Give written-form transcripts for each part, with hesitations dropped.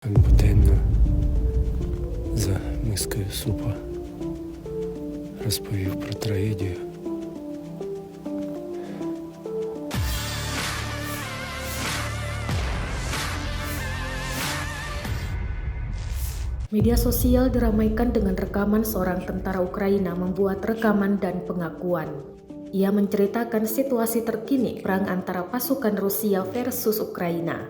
Как буденно за мискою супа розповів про трагедію. Media sosial diramaikan dengan rekaman seorang tentara Ukraina membuat rekaman dan pengakuan. Ia menceritakan situasi terkini perang antara pasukan Rusia versus Ukraina.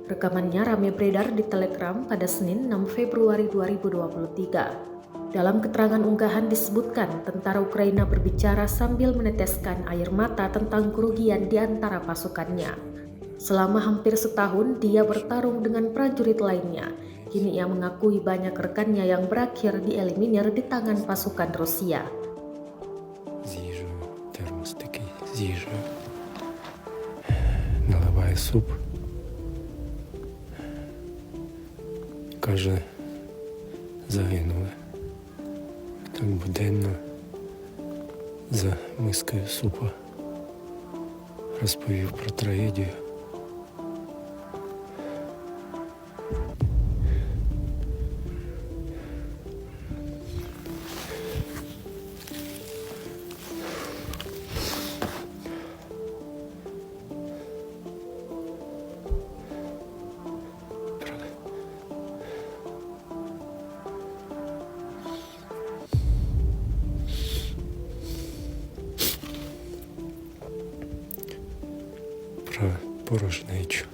Rekamannya ramai beredar di Telegram pada Senin 6 Februari 2023. Dalam keterangan unggahan disebutkan tentara Ukraina berbicara sambil meneteskan air mata tentang kerugian di antara pasukannya. Selama hampir setahun dia bertarung dengan prajurit lainnya. Kini ia mengakui banyak rekannya yang berakhir dieliminir di tangan pasukan Rusia. З'їжджаю, термос такий, з'їжджаю, наливає суп. Каже, загинули. Так буденно за мискою супа розповів про трагедію. Про порожнечу,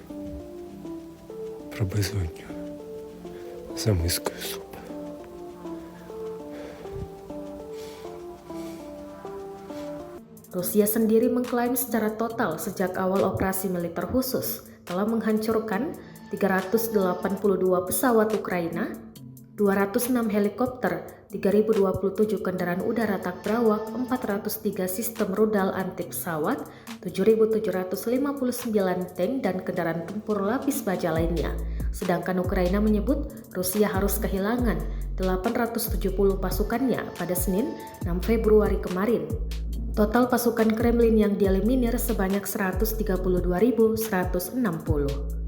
про безодню за мискою супа. Rusia sendiri mengklaim secara total sejak awal operasi militer khusus telah menghancurkan 382 pesawat Ukraina, 206 helikopter, 3027 kendaraan udara tak berawak, 403 sistem rudal anti pesawat, 7.759 tank dan kendaraan tempur lapis baja lainnya. Sedangkan Ukraina menyebut Rusia harus kehilangan 870 pasukannya pada Senin 6 Februari kemarin. Total pasukan Kremlin yang dieliminir sebanyak 132.160.